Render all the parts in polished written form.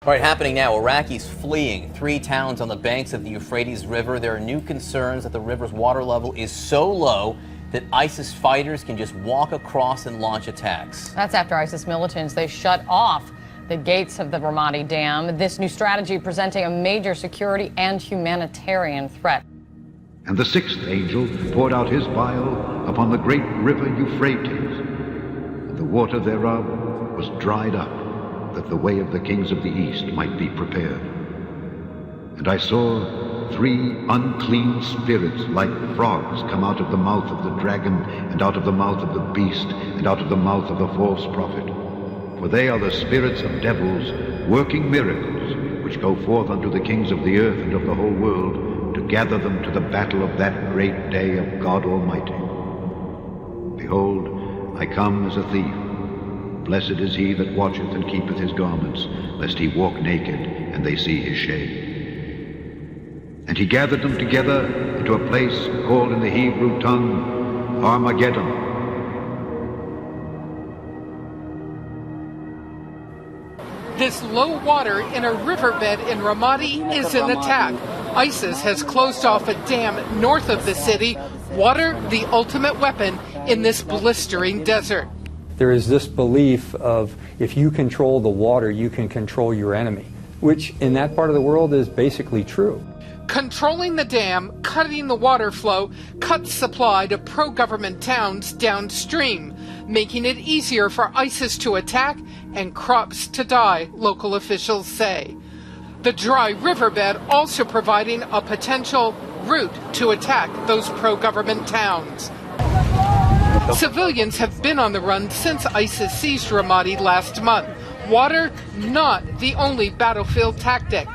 All right, happening now, Iraqis fleeing 3 towns on the banks of the Euphrates River. There are new concerns that the river's water level is so low that ISIS fighters can just walk across and launch attacks. That's after ISIS militants, they shut off the gates of the Ramadi Dam. This new strategy presenting a major security and humanitarian threat. And the 6th angel poured out his vial upon the great river Euphrates, and the water thereof was dried up, that the way of the kings of the east might be prepared. And I saw 3 unclean spirits like frogs come out of the mouth of the dragon, and out of the mouth of the beast, and out of the mouth of the false prophet. For they are the spirits of devils, working miracles, which go forth unto the kings of the earth and of the whole world, to gather them to the battle of that great day of God Almighty. Behold, I come as a thief. Blessed is he that watcheth and keepeth his garments, lest he walk naked, and they see his shame. And he gathered them together into a place called in the Hebrew tongue Armageddon. This low water in a riverbed in Ramadi is an attack. ISIS has closed off a dam north of the city. Water, the ultimate weapon in this blistering desert. There is this belief of if you control the water, you can control your enemy, which in that part of the world is basically true. Controlling the dam, cutting the water flow, cuts supply to pro-government towns downstream, making it easier for ISIS to attack and crops to die, local officials say. The dry riverbed also providing a potential route to attack those pro-government towns. Civilians have been on the run since ISIS seized Ramadi last month. Water, not the only battlefield tactic.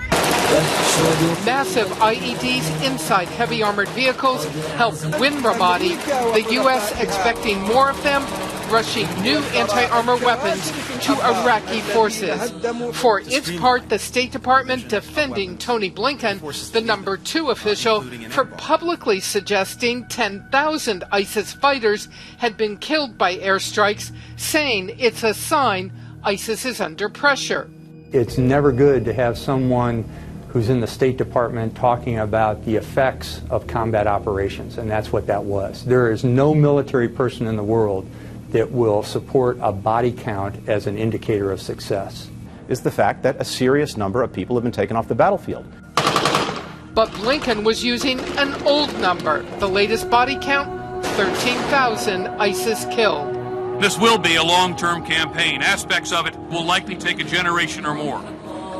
Massive IEDs inside heavy armored vehicles helped win Ramadi, the U.S. expecting more of them, rushing new anti-armor weapons to Iraqi forces. For its part, the State Department defending Tony Blinken, the number 2 official, for publicly suggesting 10,000 ISIS fighters had been killed by airstrikes, saying it's a sign ISIS is under pressure. It's never good to have someone who's in the State Department talking about the effects of combat operations, and that's what that was. There is no military person in the world that will support a body count as an indicator of success. Is the fact that a serious number of people have been taken off the battlefield. But Blinken was using an old number. The latest body count, 13,000 ISIS killed. This will be a long-term campaign. Aspects of it will likely take a generation or more.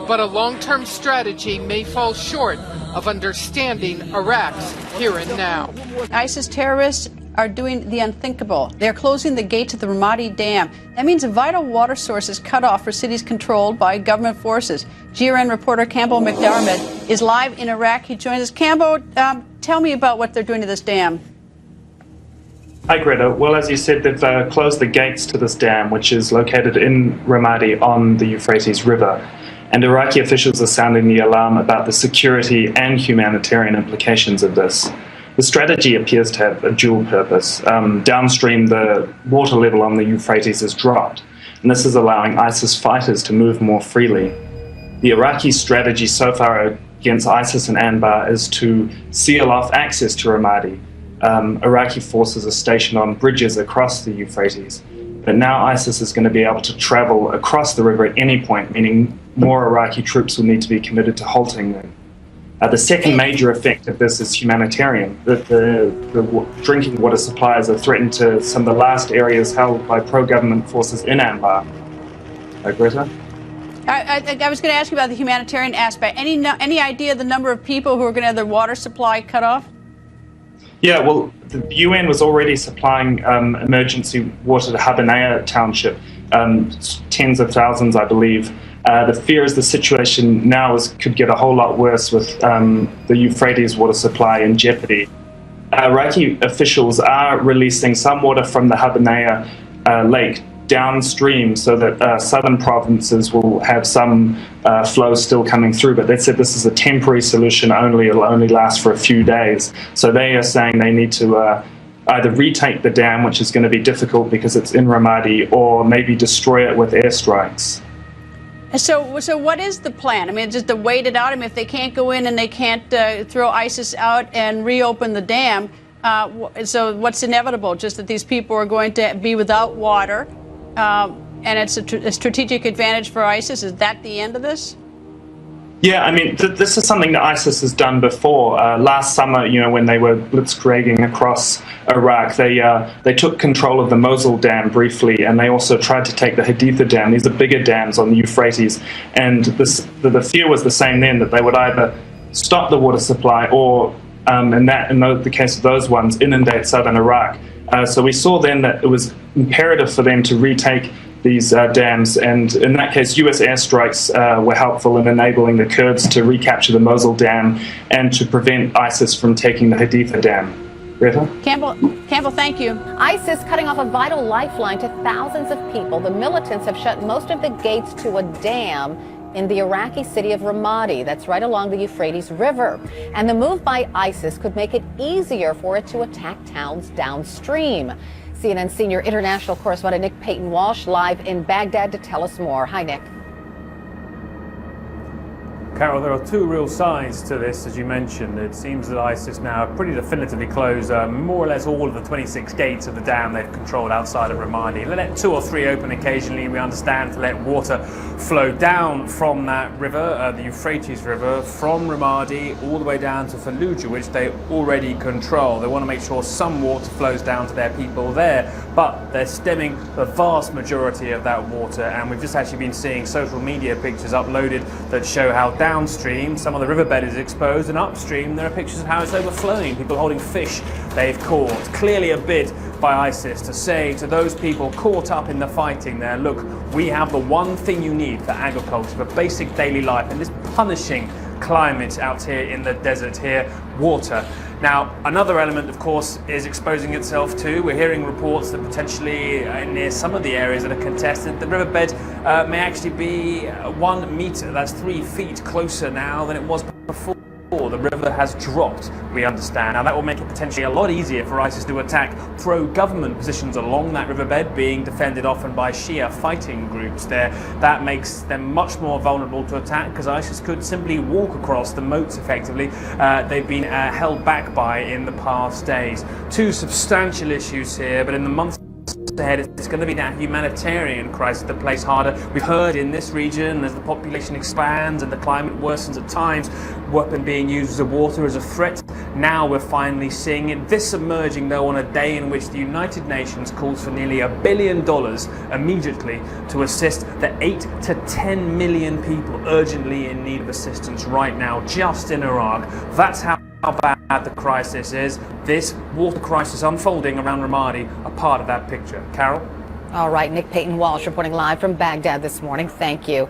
But a long-term strategy may fall short of understanding Iraq's here and now. ISIS terrorists are doing the unthinkable. They're closing the gate to the Ramadi Dam. That means a vital water source is cut off for cities controlled by government forces. GRN reporter Campbell McDermott is live in Iraq. He joins us. Campbell, tell me about what they're doing to this dam. Hi, Greta. Well, as you said, they've closed the gates to this dam, which is located in Ramadi on the Euphrates River. And Iraqi officials are sounding the alarm about the security and humanitarian implications of this. The strategy appears to have a dual purpose. Downstream, the water level on the Euphrates has dropped, and this is allowing ISIS fighters to move more freely. The Iraqi strategy so far against ISIS and Anbar is to seal off access to Ramadi. Iraqi forces are stationed on bridges across the Euphrates, but now ISIS is going to be able to travel across the river at any point, meaning more Iraqi troops will need to be committed to halting them. The second major effect of this is humanitarian. The drinking water supplies are threatened to some of the last areas held by pro-government forces in Anbar. Greta? I was going to ask you about the humanitarian aspect. Any idea the number of people who are going to have their water supply cut off? Yeah, well, the UN was already supplying emergency water to Habanea Township, tens of thousands, I believe. The fear is the situation now could get a whole lot worse with the Euphrates water supply in jeopardy. Iraqi officials are releasing some water from the Habanea lake downstream so that southern provinces will have some flow still coming through, but they said this is a temporary solution only. It'll only last for a few days. So they are saying they need to either retake the dam, which is going to be difficult because it's in Ramadi, or maybe destroy it with airstrikes. So what is the plan? I mean, just to wait it out? I mean, if they can't go in and they can't throw ISIS out and reopen the dam, so what's inevitable? Just that these people are going to be without water, and it's a strategic advantage for ISIS? Is that the end of this? Yeah, I mean, this is something that ISIS has done before. Last summer, when they were blitzkrieging across Iraq, they took control of the Mosul Dam briefly, and they also tried to take the Haditha Dam. These are bigger dams on the Euphrates, and the fear was the same then, that they would either stop the water supply or, in the case of those ones, inundate southern Iraq. So we saw then that it was imperative for them to retake these dams, and in that case, US airstrikes were helpful in enabling the Kurds to recapture the Mosul Dam and to prevent ISIS from taking the Haditha Dam. Greta? Campbell, thank you. ISIS cutting off a vital lifeline to thousands of people. The militants have shut most of the gates to a dam in the Iraqi city of Ramadi, that's right along the Euphrates River. And the move by ISIS could make it easier for it to attack towns downstream. CNN senior international correspondent Nick Payton-Walsh live in Baghdad to tell us more. Hi, Nick. Carol, there are two real sides to this, as you mentioned. It seems that ISIS now have pretty definitively closed more or less all of the 26 gates of the dam they've controlled outside of Ramadi. They let 2 or 3 open occasionally, we understand, to let water flow down from that river, the Euphrates River, from Ramadi all the way down to Fallujah, which they already control. They want to make sure some water flows down to their people there, but they're stemming the vast majority of that water, and we've just actually been seeing social media pictures uploaded that show how downstream some of the riverbed is exposed, and upstream there are pictures of how it's overflowing, people holding fish they've caught. Clearly a bid by ISIS to say to those people caught up in the fighting there, look, we have the one thing you need for agriculture, for basic daily life in this punishing climate out here in the desert here, water. Now, another element, of course, is exposing itself too. We're hearing reports that potentially near some of the areas that are contested, the riverbed may actually be 1 meter, that's 3 feet closer now than it was before. The river has dropped, we understand. Now that will make it potentially a lot easier for ISIS to attack pro-government positions along that riverbed, being defended often by Shia fighting groups there. That makes them much more vulnerable to attack, because ISIS could simply walk across the moats effectively they've been held back by in the past days. 2 substantial issues here, but in the months ahead, it's going to be that humanitarian crisis that plays harder. We've heard in this region, as the population expands and the climate worsens at times, weapon being used as water as a threat. Now we're finally seeing it. This emerging, though, on a day in which the United Nations calls for nearly $1 billion immediately to assist the 8 to 10 million people urgently in need of assistance right now, just in Iraq. That's how bad the crisis is. This water crisis unfolding around Ramadi, a part of that picture. Carol? All right, Nick Payton-Walsh reporting live from Baghdad this morning. Thank you.